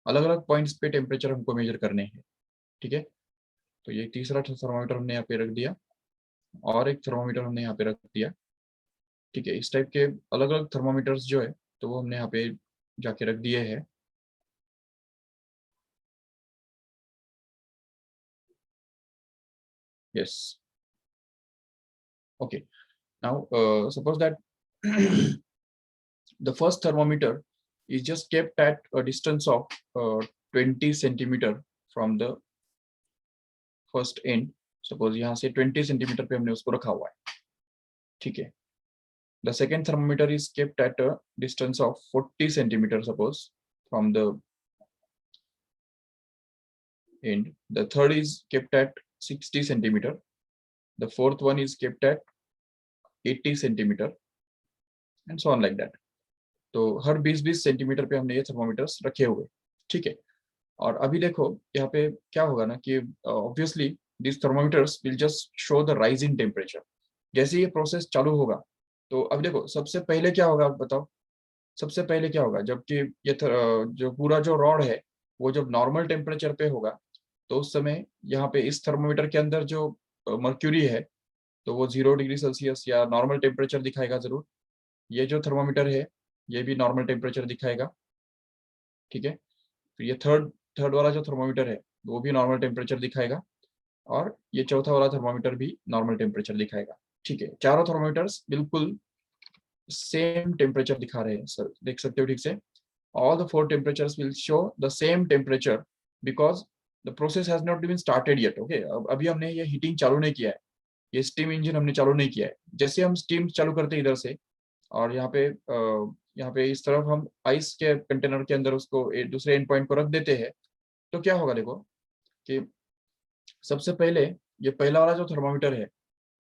अलग अलग पॉइंट्स पे टेम्परेचर हमको मेजर करने हैं। ठीक है, तो ये तीसरा थर्मोमीटर हमने यहाँ पे रख दिया और एक थर्मोमीटर हमने यहाँ पे रख दिया। ठीक है, इस टाइप के अलग अलग थर्मोमीटर्स जो है तो वो हमने यहाँ पे जाके रख दिए हैं। yes, okay, now suppose that the first thermometer is just kept at a distance of 20 centimeter from the first end। suppose यहाँ से 20 सेंटीमीटर पे हमने उसको रखा हुआ है। ठीक है, the second thermometer is kept at a distance of 40 centimeter suppose from the end। the third is kept at 60 centimeter। the fourth one is kept at 80 centimeter and so on like that। तो हर 20-20 centimetre पे हमने ये thermometers रखे हुए। ठीक है, और अभी देखो यहाँ पे क्या होगा ना कि obviously this thermometers will just show the rise in temperature. जैसे ये प्रोसेस चालू होगा तो अब देखो सबसे पहले क्या होगा, आप बताओ सबसे पहले क्या होगा। जबकि ये जो पूरा जो रॉड है वो जब नॉर्मल टेम्परेचर पे होगा तो उस समय यहाँ पे इस थर्मोमीटर के अंदर जो मर्क्यूरी है तो वो 0 डिग्री सेल्सियस या नॉर्मल टेम्परेचर दिखाएगा जरूर। ये जो थर्मोमीटर है ये भी नॉर्मल टेम्परेचर दिखाएगा। ठीक है, फिर ये थर्ड थर्ड वाला जो थर्मोमीटर है वो भी नॉर्मल टेम्परेचर दिखाएगा और ये चौथा वाला थर्मोमीटर भी नॉर्मल टेम्परेचर दिखाएगा। ठीक है, चारों थर्मोमीटर्स बिल्कुल सेम टेम्परेचर दिखा रहे हैं सर, देख सकते हो ठीक से। all the 4 temperatures will show the same temperature because the process has not even started yet। okay, अभी हमने ये हीटिंग चालू नहीं किया है, ये स्टीम इंजन हमने चालू नहीं किया है। जैसे हम स्टीम चालू करते हैं इधर से और यहाँ पे इस तरफ हम आइस के कंटेनर के अंदर उसको दूसरे एंड पॉइंट को रख देते हैं, तो क्या होगा देखो कि सबसे पहले ये पहला वाला जो थर्मोमीटर है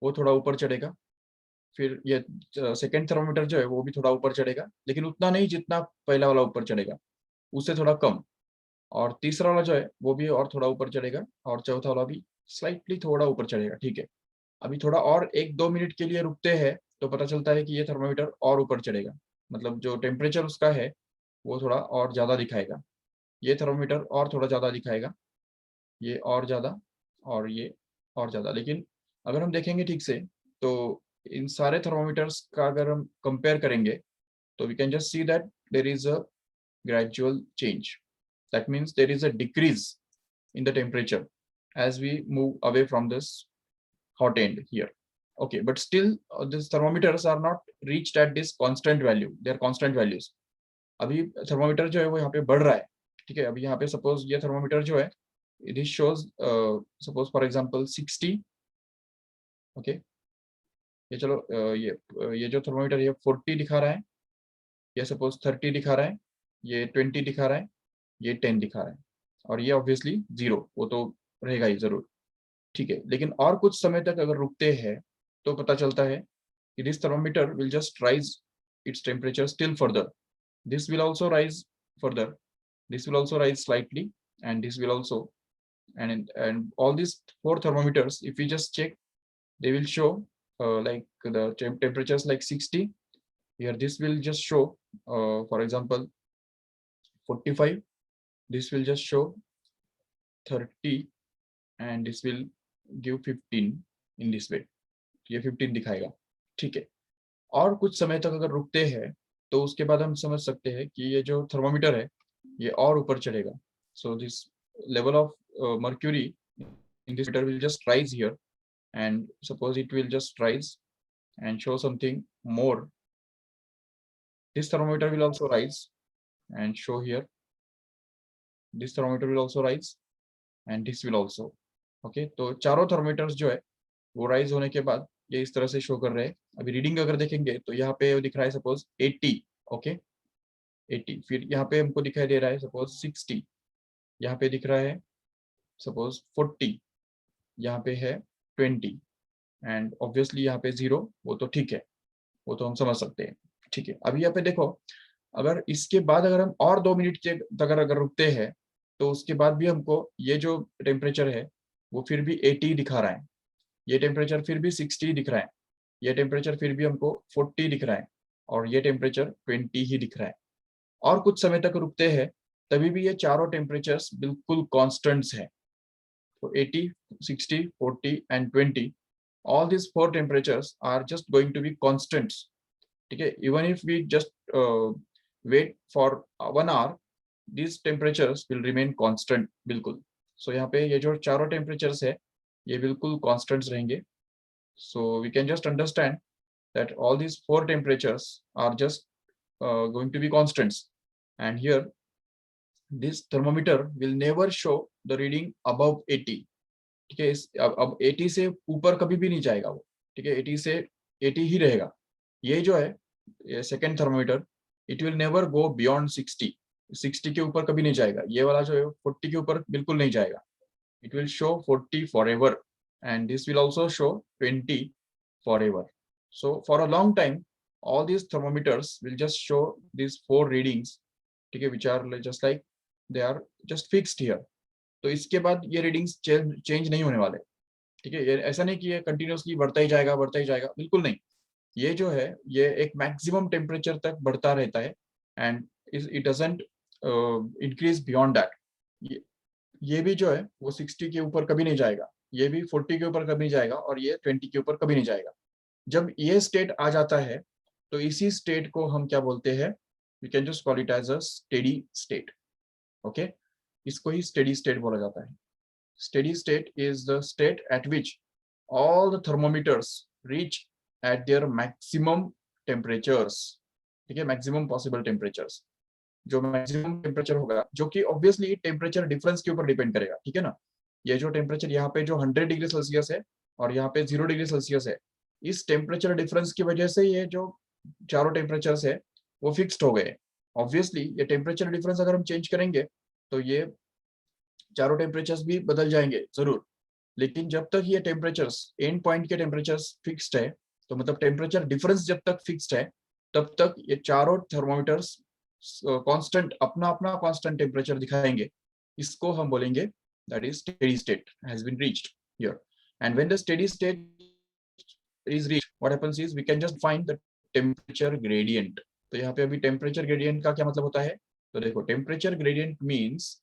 वो थोड़ा ऊपर चढ़ेगा। फिर ये सेकेंड थर्मोमीटर जो है वो भी थोड़ा ऊपर चढ़ेगा, लेकिन उतना नहीं जितना पहला वाला ऊपर चढ़ेगा, उससे थोड़ा कम। और तीसरा वाला जो है वो भी और थोड़ा ऊपर चढ़ेगा, और चौथा वाला भी स्लाइटली थोड़ा ऊपर चढ़ेगा। ठीक है, अभी थोड़ा और 1-2 मिनट के लिए रुकते हैं तो पता चलता है कि ये थर्मोमीटर और ऊपर चढ़ेगा, मतलब जो टेम्परेचर उसका है वो थोड़ा और ज्यादा दिखाएगा। ये थर्मोमीटर और थोड़ा ज्यादा दिखाएगा, ये और ज्यादा, और ये और ज्यादा। लेकिन अगर हम देखेंगे ठीक से तो इन सारे थर्मोमीटर्स का अगर हम कंपेयर करेंगे तो we can just see that there is a gradual change. That means there is a decrease in the temperature as we move away from this hot end here. Okay, but still these thermometers are not reached at this constant value. They are constant values. अभी thermometer जो है वो यहाँ पे बढ़ रहा है। ठीक है, अभी यहाँ पे सपोज ये थर्मोमीटर जो है it shows suppose for example 60. Okay, ये चलो ये जो थर्मोमीटर ये 40 दिखा रहा है, ये सपोज 30 दिखा रहा है, ये 20 दिखा रहा है, ये 10 दिखा रहा है, और ये ऑब्वियसली 0, वो तो रहेगा ही जरूर। ठीक है, लेकिन और कुछ समय तक अगर रुकते हैं तो पता चलता है कि this thermometer will just rise its temperature still further. This will also rise further. This will also rise slightly, and this will also, and all these four thermometers, if we just check, they will show like the temperatures like 60. Here, this will just show, for example, 45. This will just show 30, and this will give 15 in this way. ये 15 दिखाएगा। ठीक है, और कुछ समय तक अगर रुकते हैं तो उसके बाद हम समझ सकते हैं कि ये जो थर्मोमीटर है ये और ऊपर चढ़ेगा। So this level of mercury in this meter will just rise here, and suppose it will just rise and show something more. This thermometer will also rise and show here. This thermometer will also rise, and this will also. Okay, तो चारों thermometers जो है वो rise होने के बाद ये इस तरह से शो कर रहे हैं। अभी रीडिंग अगर देखेंगे तो यहाँ पे दिख रहा है सपोज 80। ओके, 80, फिर यहाँ पे हमको दिखाई दे रहा है सपोज 60, यहाँ पे दिख रहा है सपोज 40, यहाँ पे है 20, एंड ऑब्वियसली यहाँ पे 0, वो तो ठीक है, वो तो हम समझ सकते हैं। ठीक है, अभी यहाँ पे देखो, अगर इसके बाद अगर हम और 2 मिनट के तक अगर रुकते हैं तो उसके बाद भी हमको ये जो टेम्परेचर है वो फिर भी 80 दिखा रहा है, ये टेम्परेचर फिर भी 60 दिख रहा है, ये टेम्परेचर फिर भी हमको 40 दिख रहा है, और ये टेम्परेचर 20 ही दिख रहा है। और कुछ समय तक रुकते हैं तभी भी ये चारों टेम्परेचर्स बिल्कुल कॉन्स्टेंट्स हैं। तो 80, 60, 40 and 20, all these four temperatures are just going to be constants. ठीक है, even if we just wait for 1 hour, these temperatures will remain constant बिल्कुल। so यहाँ पे ये जो चारों temperatures है ये बिल्कुल constants रहेंगे। so we can just understand that all these four temperatures are just going to be constants, and here this thermometer will never show the reading above 80। ठीक है, अब 80 से ऊपर कभी भी नहीं जाएगा वो। ठीक है, 80 से 80 ही रहेगा। ये जो है ये second thermometer, it will never go beyond 60। 60 के ऊपर कभी नहीं जाएगा। ये वाला जो है 40 के ऊपर बिल्कुल नहीं जाएगा। It will show 40 for ever, and this will also show 20 for ever. So for a long time all these thermometers will just show these four readings, ठीक है, which are just like they are just fixed here। तो इसके बाद ये readings change नहीं होने वाले। ठीक है, ये ऐसा नहीं कि ये कंटिन्यूअसली बढ़ता ही जाएगा, बढ़ता ही जाएगा, बिल्कुल नहीं। ये जो है ये एक मैक्सिमम टेम्परेचर तक बढ़ता रहता है, and it doesn't increase beyond that. ये भी जो है वो 60 के ऊपर कभी नहीं जाएगा, ये भी 40 के ऊपर कभी नहीं जाएगा, और ये 20 के ऊपर कभी नहीं जाएगा। जब ये स्टेट आ जाता है तो इसी स्टेट को हम क्या बोलते हैं, we can just call it as a steady state. Okay, इसको ही स्टेडी स्टेट बोला जाता है। Steady state is the state at which all the thermometers reach at their maximum temperatures। ठीक है, maximum possible temperatures। जो maximum temperature होगा, जो कि obviously temperature difference के ऊपर डिपेंड करेगा। ठीक है ना, ये जो टेम्परेचर यहाँ पे जो 100 डिग्री सेल्सियस है और यहाँ पे 0 डिग्री सेल्सियस है, इस टेम्परेचर डिफरेंस की वजह से ये जो चारों टेम्परेचर्स है वो फिक्स्ड हो गए। ऑब्वियसली ये टेम्परेचर डिफरेंस अगर हम चेंज करेंगे तो ये चारों टेम्परेचर्स भी बदल जाएंगे जरूर, लेकिन जब तक ये टेम्परेचर्स एंड पॉइंट के टेम्परेचर्स फिक्स्ड है तो मतलब टेम्परेचर डिफरेंस जब तक फिक्स्ड है तब तक ये चारों थर्मोमीटर्स कांस्टेंट अपना अपना कांस्टेंट टेम्परेचर दिखाएंगे. इसको हम बोलेंगे that is steady state has been reached here. And when the steady state is reached, what happens is we can just find the temperature gradient. तो यहाँ पे अभी temperature gradient का क्या मतलब होता है? तो देखो temperature gradient means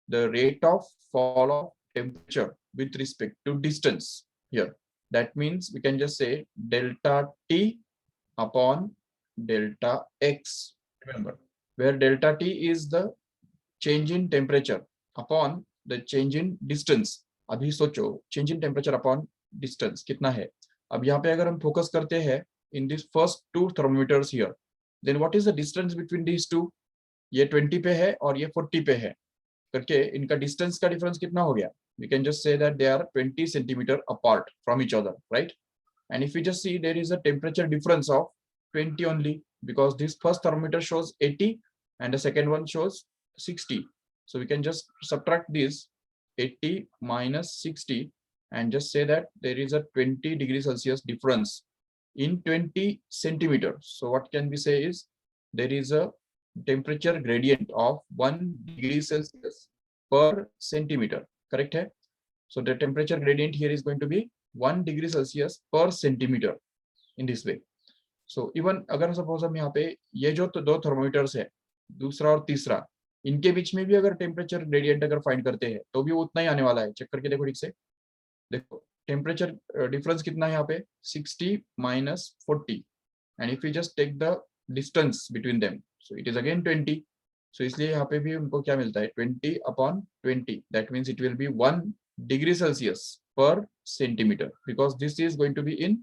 the rate of fall of temperature with respect to distance here. That means we can just say delta T upon delta X. Remember, where delta T is the change in temperature upon the change in distance. अभी सोचो change in temperature upon distance कितना है. अब यहाँ पे अगर हम focus करते हैं in this first two thermometers here, then what is the distance between these two? ये 20 पे है और ये 40 पे है करके इनका डिस्टेंस का डिफरेंस कितना हो गया? We can just say that they are 20 centimeter apart from each other, right? And if we just see, there is a temperature difference of 20 only, because this first thermometer shows 80 and the second one shows 60. So we can just subtract this 80 minus 60 and just say that there is a 20 degrees Celsius difference in 20 centimeters. So what can we say is there is a temperature gradient of 1 degree Celsius per centimeter. Correct है? So the temperature gradient here is going to be 1 degree Celsius per centimeter in this way. So even अगर suppose हम यहाँ पे ये जो तो दो thermometers है दूसरा और तीसरा इनके बीच में भी अगर टेम्परेचर ग्रेडियंट अगर फाइंड करते हैं तो भी वो उतना ही आने वाला है. चेक करके देखो ठीक से. देखो टेम्परेचर डिफरेंस कितना है यहाँ पे 60 minus 40 and if we just take the distance between them so it is again 20. So इसलिए यहाँ पे भी उनको क्या मिलता है 20 upon 20. That means it will be 1 degree Celsius per centimeter because this is going to be in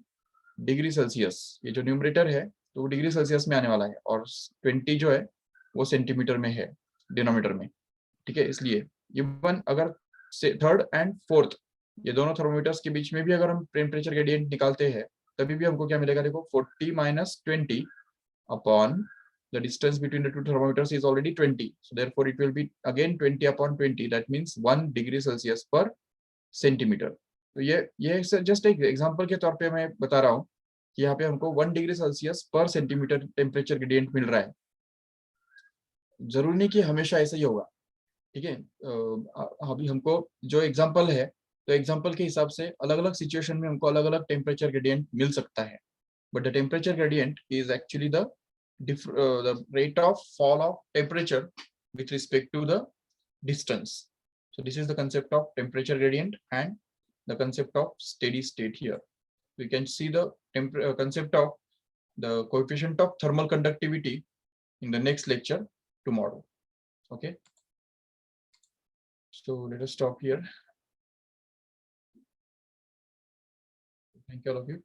degree Celsius. ये जो न्यूमरेटर है तो वो डिग्री सेल्सियस में आने वाला है और 20 जो है वो सेंटीमीटर में है डिनोमीटर में. ठीक है. इसलिए इवन अगर थर्ड एंड फोर्थ ये दोनों थर्मोमीटर्स के बीच में भी अगर हम टेम्परेचर ग्रेडियंट निकालते हैं तभी भी हमको क्या मिलेगा? देखो 40 minus 20 upon the distance between the two thermometers is already 20. So therefore it will be again 20 upon 20. That means 1 degree Celsius per centimeter. तो ये जस्ट एक एग्जांपल के तौर पे मैं बता रहा हूँ कि यहाँ पे हमको 1 डिग्री सेल्सियस पर सेंटीमीटर टेम्परेचर ग्रेडियंट मिल रहा है. जरूरी नहीं कि हमेशा ऐसा ही होगा. ठीक है. अभी हमको जो एग्जांपल है तो एग्जांपल के हिसाब से अलग अलग सिचुएशन में हमको अलग अलग टेम्परेचर ग्रेडियंट मिल सकता है. But the temperature gradient is actually the rate of fall of temperature with respect to the distance. So this is the concept of temperature gradient and the concept of steady state here. We can see the concept of the coefficient of thermal conductivity in the next lecture tomorrow. Okay. So let us stop here. Thank you all of you.